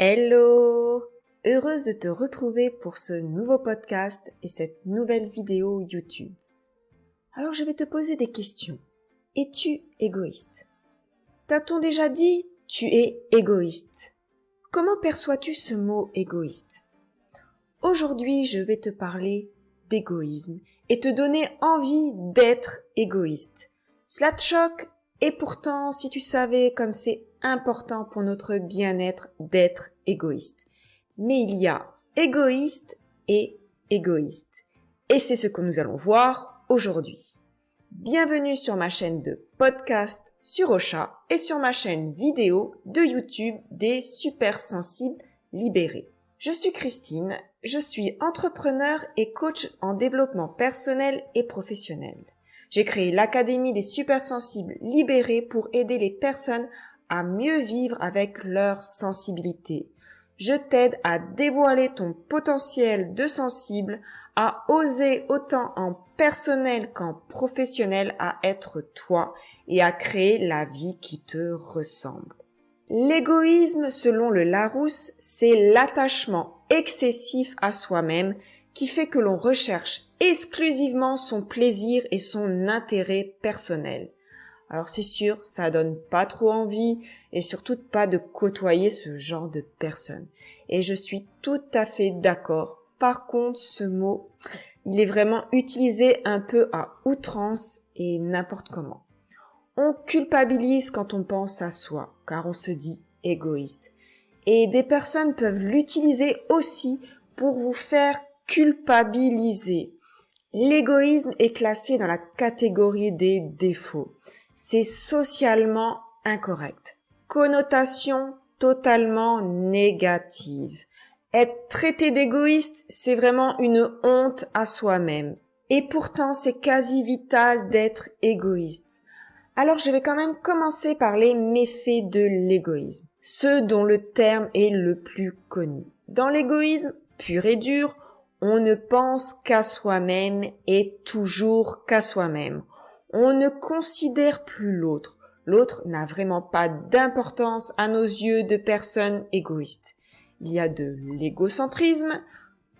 Hello! Heureuse de te retrouver pour ce nouveau podcast et cette nouvelle vidéo YouTube. Alors je vais te poser des questions. Es-tu égoïste? T'a-t-on déjà dit « tu es égoïste » ? Comment perçois-tu ce mot égoïste? Aujourd'hui, je vais te parler d'égoïsme et te donner envie d'être égoïste. Cela te choque? Et pourtant, si tu savais comme c'est important pour notre bien-être d'être égoïste. Mais il y a égoïste et égoïste. Et c'est ce que nous allons voir aujourd'hui. Bienvenue sur ma chaîne de podcast sur Ocha et sur ma chaîne vidéo de YouTube des super sensibles libérés. Je suis Christine, je suis entrepreneur et coach en développement personnel et professionnel. J'ai créé l'Académie des super sensibles libérés pour aider les personnes à mieux vivre avec leur sensibilité. Je t'aide à dévoiler ton potentiel de sensible, à oser autant en personnel qu'en professionnel à être toi et à créer la vie qui te ressemble. L'égoïsme, selon le Larousse, c'est l'attachement excessif à soi-même qui fait que l'on recherche exclusivement son plaisir et son intérêt personnel. Alors c'est sûr, ça donne pas trop envie et surtout pas de côtoyer ce genre de personnes. Et je suis tout à fait d'accord. Par contre, ce mot, il est vraiment utilisé un peu à outrance et n'importe comment. On culpabilise quand on pense à soi, car on se dit égoïste. Et des personnes peuvent l'utiliser aussi pour vous faire culpabiliser. L'égoïsme est classé dans la catégorie des défauts. C'est socialement incorrect. Connotation totalement négative. Être traité d'égoïste, c'est vraiment une honte à soi-même. Et pourtant, c'est quasi vital d'être égoïste. Alors, je vais quand même commencer par les méfaits de l'égoïsme, ceux dont le terme est le plus connu. Dans l'égoïsme pur et dur, on ne pense qu'à soi-même et toujours qu'à soi-même. On ne considère plus l'autre. L'autre n'a vraiment pas d'importance à nos yeux de personnes égoïstes. Il y a de l'égocentrisme,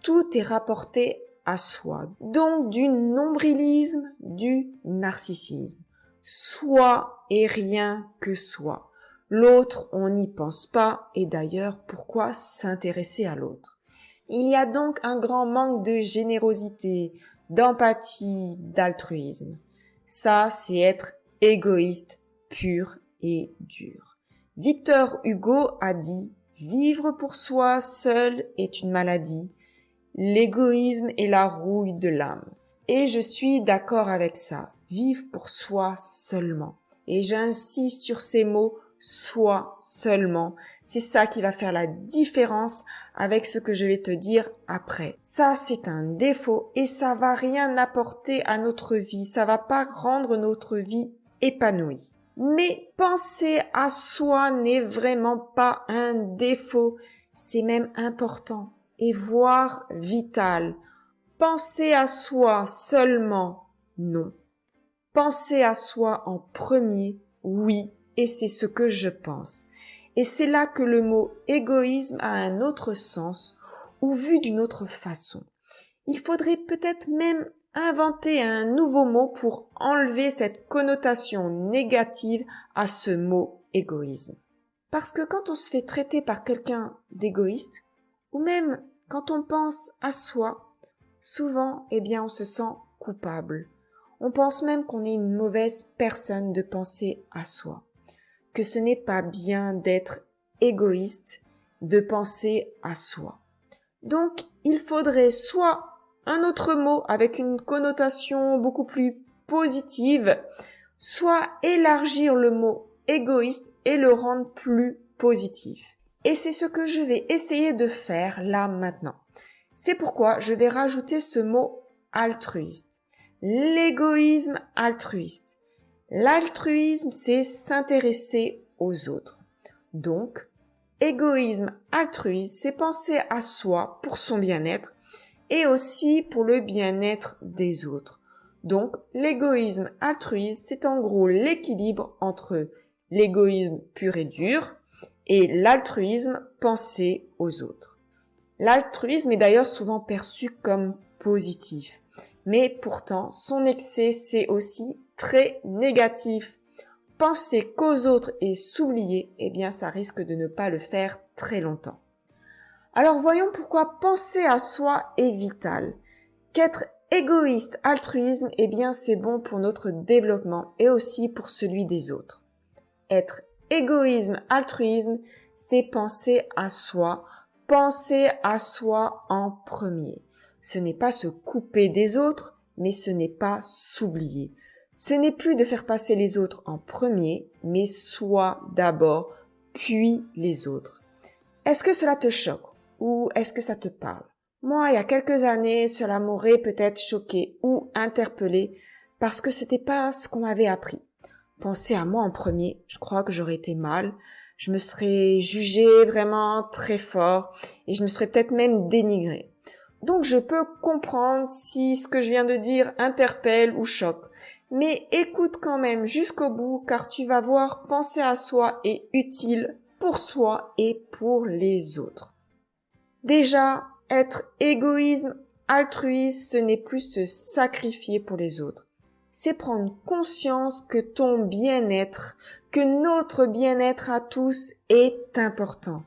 tout est rapporté à soi. Donc du nombrilisme, du narcissisme. Soi et rien que soi. L'autre, on n'y pense pas et d'ailleurs, pourquoi s'intéresser à l'autre? Il y a donc un grand manque de générosité, d'empathie, d'altruisme. Ça, c'est être égoïste pur et dur. Victor Hugo a dit « Vivre pour soi seul est une maladie. L'égoïsme est la rouille de l'âme. » Et je suis d'accord avec ça. Vivre pour soi seulement. Et j'insiste sur ces mots « soi seulement ». C'est ça qui va faire la différence avec ce que je vais te dire après. Ça, c'est un défaut et ça va rien apporter à notre vie. Ça va pas rendre notre vie épanouie. Mais penser à soi n'est vraiment pas un défaut. C'est même important et voire vital. Penser à soi seulement, non. Penser à soi en premier, oui, et c'est ce que je pense. Et c'est là que le mot égoïsme a un autre sens ou vu d'une autre façon. Il faudrait peut-être même inventer un nouveau mot pour enlever cette connotation négative à ce mot égoïsme. Parce que quand on se fait traiter par quelqu'un d'égoïste, ou même quand on pense à soi, souvent, on se sent coupable. On pense même qu'on est une mauvaise personne de penser à soi. Que ce n'est pas bien d'être égoïste, de penser à soi. Donc, il faudrait soit un autre mot avec une connotation beaucoup plus positive, soit élargir le mot égoïste et le rendre plus positif. Et c'est ce que je vais essayer de faire là maintenant. C'est pourquoi je vais rajouter ce mot altruiste. L'égoïsme altruiste. L'altruisme, c'est s'intéresser aux autres. Donc, égoïsme altruiste, c'est penser à soi pour son bien-être et aussi pour le bien-être des autres. Donc, l'égoïsme altruiste, c'est en gros l'équilibre entre l'égoïsme pur et dur et l'altruisme, penser aux autres. L'altruisme est d'ailleurs souvent perçu comme positif, mais pourtant son excès c'est aussi très négatif. Penser qu'aux autres et s'oublier, eh bien ça risque de ne pas le faire très longtemps. Alors voyons pourquoi penser à soi est vital. Qu'être égoïste, altruisme, eh bien c'est bon pour notre développement et aussi pour celui des autres. Être égoïsme, altruisme, c'est penser à soi en premier. Ce n'est pas se couper des autres, mais ce n'est pas s'oublier. Ce n'est plus de faire passer les autres en premier, mais soi d'abord, puis les autres. Est-ce que cela te choque ou est-ce que ça te parle? Moi, il y a quelques années, cela m'aurait peut-être choqué ou interpellé parce que c'était pas ce qu'on m'avait appris. Penser à moi en premier, je crois que j'aurais été mal. Je me serais jugée vraiment très fort et je me serais peut-être même dénigrée. Donc je peux comprendre si ce que je viens de dire interpelle ou choque. Mais écoute quand même jusqu'au bout car tu vas voir, penser à soi est utile pour soi et pour les autres. Déjà, être égoïsme, altruiste, ce n'est plus se sacrifier pour les autres. C'est prendre conscience que ton bien-être, que notre bien-être à tous est important,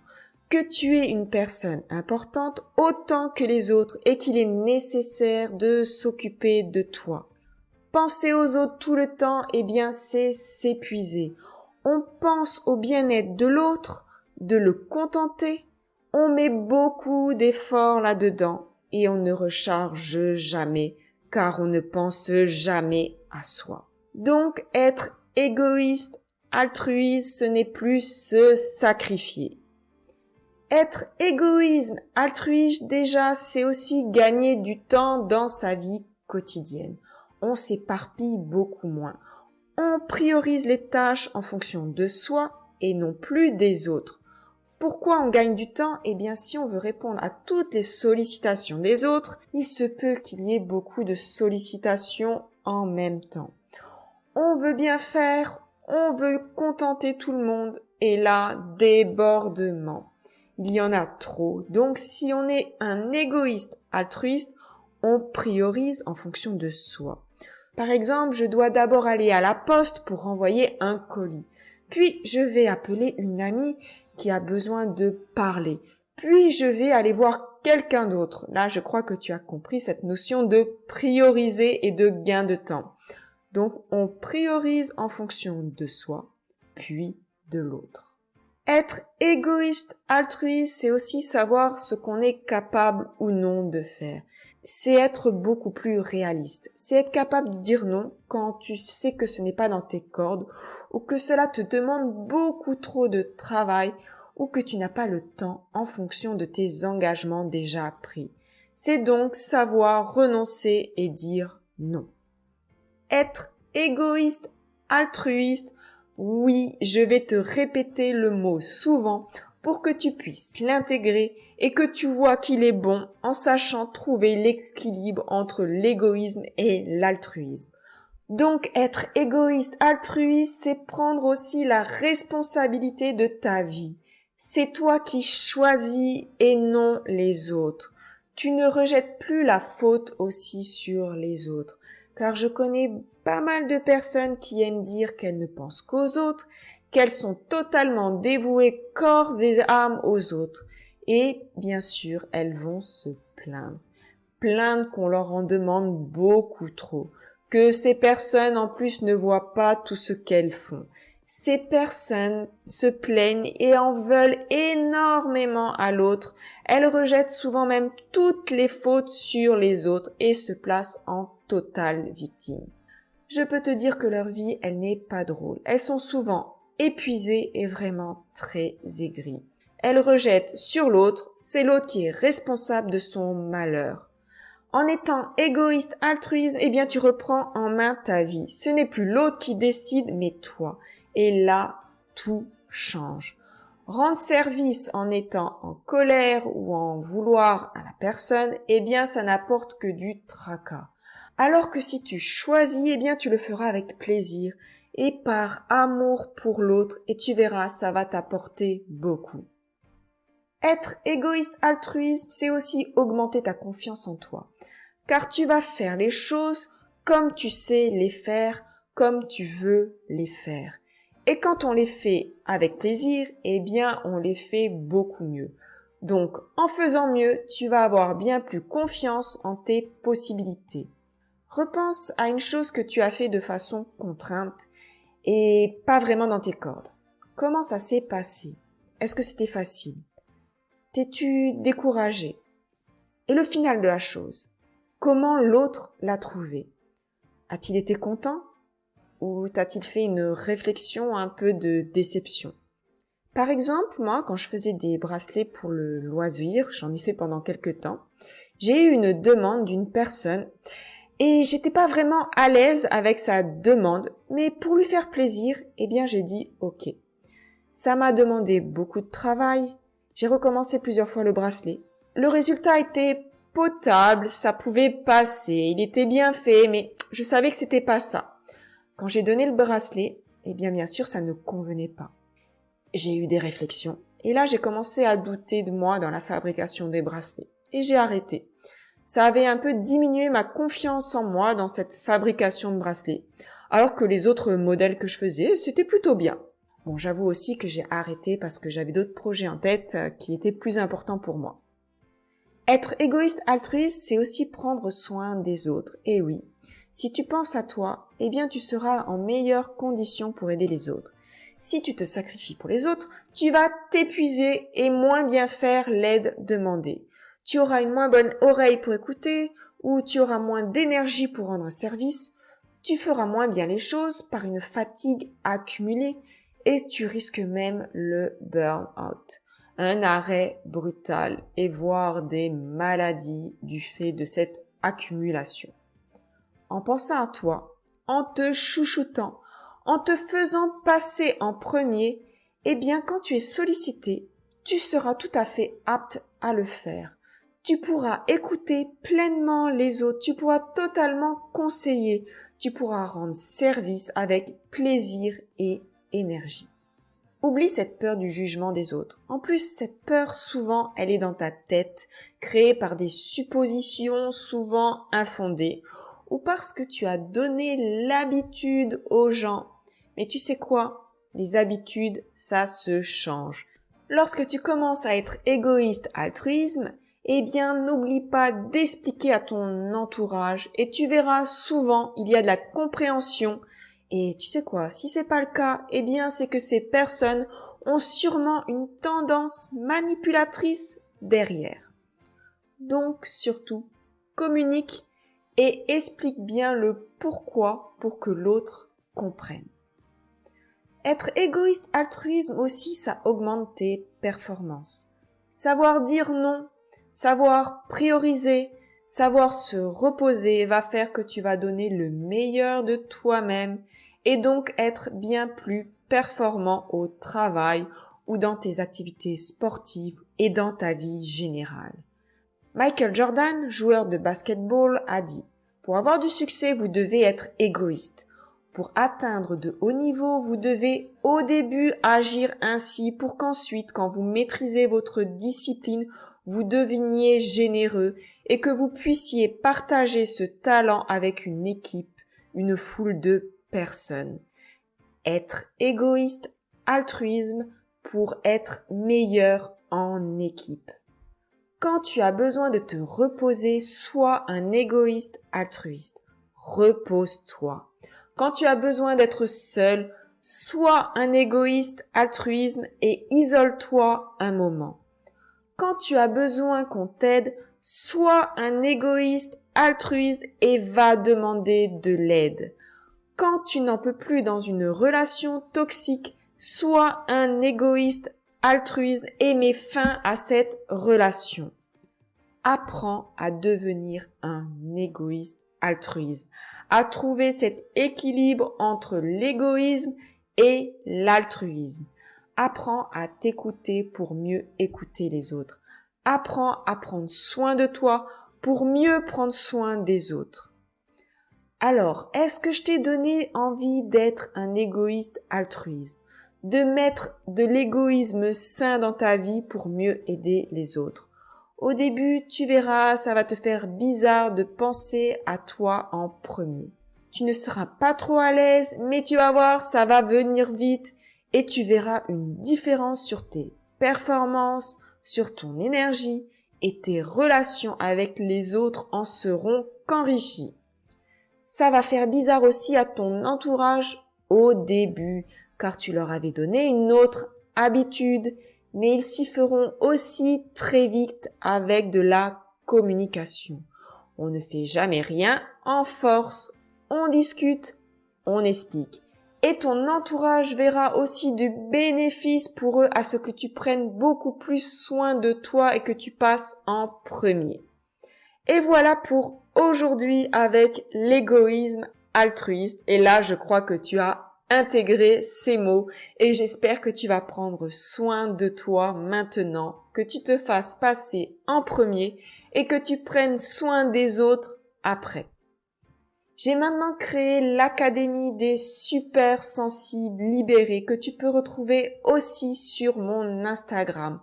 que tu es une personne importante autant que les autres et qu'il est nécessaire de s'occuper de toi. Penser aux autres tout le temps, eh bien, c'est s'épuiser. On pense au bien-être de l'autre, de le contenter. On met beaucoup d'efforts là-dedans et on ne recharge jamais car on ne pense jamais à soi. Donc, être égoïste, altruiste, ce n'est plus se sacrifier. Être égoïsme, altruiste, déjà, c'est aussi gagner du temps dans sa vie quotidienne. On s'éparpille beaucoup moins. On priorise les tâches en fonction de soi et non plus des autres. Pourquoi on gagne du temps? Eh bien, si on veut répondre à toutes les sollicitations des autres, il se peut qu'il y ait beaucoup de sollicitations en même temps. On veut bien faire, on veut contenter tout le monde, et là, débordement. Il y en a trop. Donc, si on est un égoïste altruiste, on priorise en fonction de soi. Par exemple, je dois d'abord aller à la poste pour renvoyer un colis. Puis, je vais appeler une amie qui a besoin de parler. Puis, je vais aller voir quelqu'un d'autre. Là, je crois que tu as compris cette notion de prioriser et de gain de temps. Donc, on priorise en fonction de soi, puis de l'autre. Être égoïste, altruiste, c'est aussi savoir ce qu'on est capable ou non de faire. C'est être beaucoup plus réaliste. C'est être capable de dire non quand tu sais que ce n'est pas dans tes cordes ou que cela te demande beaucoup trop de travail ou que tu n'as pas le temps en fonction de tes engagements déjà pris. C'est donc savoir renoncer et dire non. Être égoïste, altruiste, oui, je vais te répéter le mot souvent pour que tu puisses l'intégrer et que tu vois qu'il est bon en sachant trouver l'équilibre entre l'égoïsme et l'altruisme. Donc être égoïste, altruiste, c'est prendre aussi la responsabilité de ta vie. C'est toi qui choisis et non les autres. Tu ne rejettes plus la faute aussi sur les autres. Car je connais pas mal de personnes qui aiment dire qu'elles ne pensent qu'aux autres, qu'elles sont totalement dévouées corps et âme aux autres. Et bien sûr, elles vont se plaindre. Plaindre qu'on leur en demande beaucoup trop. Que ces personnes en plus ne voient pas tout ce qu'elles font. Ces personnes se plaignent et en veulent énormément à l'autre. Elles rejettent souvent même toutes les fautes sur les autres et se placent en totale victime. Je peux te dire que leur vie, elle n'est pas drôle. Elles sont souvent épuisées et vraiment très aigries. Elles rejettent sur l'autre, c'est l'autre qui est responsable de son malheur. En étant égoïste, altruiste, eh bien tu reprends en main ta vie. Ce n'est plus l'autre qui décide, mais toi. Et là, tout change. Rendre service en étant en colère ou en vouloir à la personne, eh bien ça n'apporte que du tracas. Alors que si tu choisis, eh bien tu le feras avec plaisir et par amour pour l'autre et tu verras, ça va t'apporter beaucoup. Être égoïste altruiste, c'est aussi augmenter ta confiance en toi. Car tu vas faire les choses comme tu sais les faire, comme tu veux les faire. Et quand on les fait avec plaisir, eh bien on les fait beaucoup mieux. Donc en faisant mieux, tu vas avoir bien plus confiance en tes possibilités. Repense à une chose que tu as fait de façon contrainte et pas vraiment dans tes cordes. Comment ça s'est passé? Est-ce que c'était facile? T'es-tu découragé? Et le final de la chose, comment l'autre l'a trouvé? A-t-il été content? Ou t'a-t-il fait une réflexion un peu de déception? Par exemple, moi, quand je faisais des bracelets pour le loisir, j'en ai fait pendant quelques temps, j'ai eu une demande d'une personne et j'étais pas vraiment à l'aise avec sa demande, mais pour lui faire plaisir, eh bien j'ai dit OK. Ça m'a demandé beaucoup de travail, j'ai recommencé plusieurs fois le bracelet. Le résultat était potable, ça pouvait passer, il était bien fait, mais je savais que c'était pas ça. Quand j'ai donné le bracelet, eh bien sûr ça ne convenait pas. J'ai eu des réflexions et là j'ai commencé à douter de moi dans la fabrication des bracelets et j'ai arrêté. Ça avait un peu diminué ma confiance en moi dans cette fabrication de bracelets, alors que les autres modèles que je faisais, c'était plutôt bien. Bon, j'avoue aussi que j'ai arrêté parce que j'avais d'autres projets en tête qui étaient plus importants pour moi. Être égoïste altruiste, c'est aussi prendre soin des autres. Et oui, si tu penses à toi, eh bien tu seras en meilleures conditions pour aider les autres. Si tu te sacrifies pour les autres, tu vas t'épuiser et moins bien faire l'aide demandée. Tu auras une moins bonne oreille pour écouter, ou tu auras moins d'énergie pour rendre un service, tu feras moins bien les choses par une fatigue accumulée et tu risques même le burn-out, un arrêt brutal et voire des maladies du fait de cette accumulation. En pensant à toi, en te chouchoutant, en te faisant passer en premier, eh bien quand tu es sollicité, tu seras tout à fait apte à le faire. Tu pourras écouter pleinement les autres, tu pourras totalement conseiller, tu pourras rendre service avec plaisir et énergie. Oublie cette peur du jugement des autres. En plus, cette peur, souvent, elle est dans ta tête, créée par des suppositions souvent infondées, ou parce que tu as donné l'habitude aux gens. Mais tu sais quoi? Les habitudes, ça se change. Lorsque tu commences à être égoïste altruisme, eh bien, n'oublie pas d'expliquer à ton entourage et tu verras souvent, il y a de la compréhension. Et tu sais quoi? Si c'est pas le cas, eh bien, c'est que ces personnes ont sûrement une tendance manipulatrice derrière. Donc, surtout, communique et explique bien le pourquoi pour que l'autre comprenne. Être égoïste altruisme aussi, ça augmente tes performances. Savoir dire non, savoir prioriser, savoir se reposer va faire que tu vas donner le meilleur de toi-même et donc être bien plus performant au travail ou dans tes activités sportives et dans ta vie générale. Michael Jordan, joueur de basketball, a dit « Pour avoir du succès, vous devez être égoïste. Pour atteindre de hauts niveaux, vous devez au début agir ainsi pour qu'ensuite, quand vous maîtrisez votre discipline, vous deveniez généreux et que vous puissiez partager ce talent avec une équipe, une foule de personnes. Être égoïste, altruisme pour être meilleur en équipe. Quand tu as besoin de te reposer, sois un égoïste altruiste. Repose-toi. Quand tu as besoin d'être seul, sois un égoïste altruisme et isole-toi un moment. Quand tu as besoin qu'on t'aide, sois un égoïste altruiste et va demander de l'aide. Quand tu n'en peux plus dans une relation toxique, sois un égoïste altruiste et mets fin à cette relation. Apprends à devenir un égoïste altruisme, à trouver cet équilibre entre l'égoïsme et l'altruisme. Apprends à t'écouter pour mieux écouter les autres. Apprends à prendre soin de toi pour mieux prendre soin des autres. Alors, est-ce que je t'ai donné envie d'être un égoïste altruiste, de mettre de l'égoïsme sain dans ta vie pour mieux aider les autres? Au début, tu verras, ça va te faire bizarre de penser à toi en premier. Tu ne seras pas trop à l'aise, mais tu vas voir, ça va venir vite et tu verras une différence sur tes performances, sur ton énergie et tes relations avec les autres en seront qu'enrichies. Ça va faire bizarre aussi à ton entourage au début, car tu leur avais donné une autre habitude, mais ils s'y feront aussi très vite avec de la communication. On ne fait jamais rien en force, on discute, on explique. Et ton entourage verra aussi du bénéfice pour eux à ce que tu prennes beaucoup plus soin de toi et que tu passes en premier. Et voilà pour aujourd'hui avec l'égoïsme altruiste. Et là, je crois que tu as intégré ces mots et j'espère que tu vas prendre soin de toi maintenant, que tu te fasses passer en premier et que tu prennes soin des autres après. J'ai maintenant créé l'Académie des super sensibles libérés que tu peux retrouver aussi sur mon Instagram.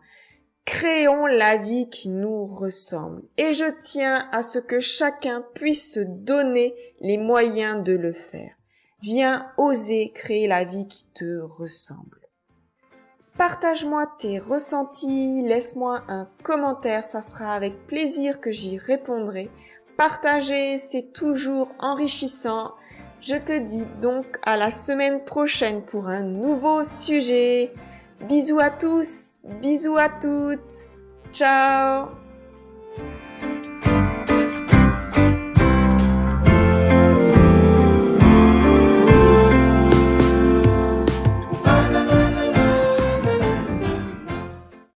Créons la vie qui nous ressemble et je tiens à ce que chacun puisse se donner les moyens de le faire. Viens oser créer la vie qui te ressemble. Partage-moi tes ressentis, laisse-moi un commentaire, ça sera avec plaisir que j'y répondrai. Partager, c'est toujours enrichissant. Je te dis donc à la semaine prochaine pour un nouveau sujet. Bisous à tous, bisous à toutes. Ciao!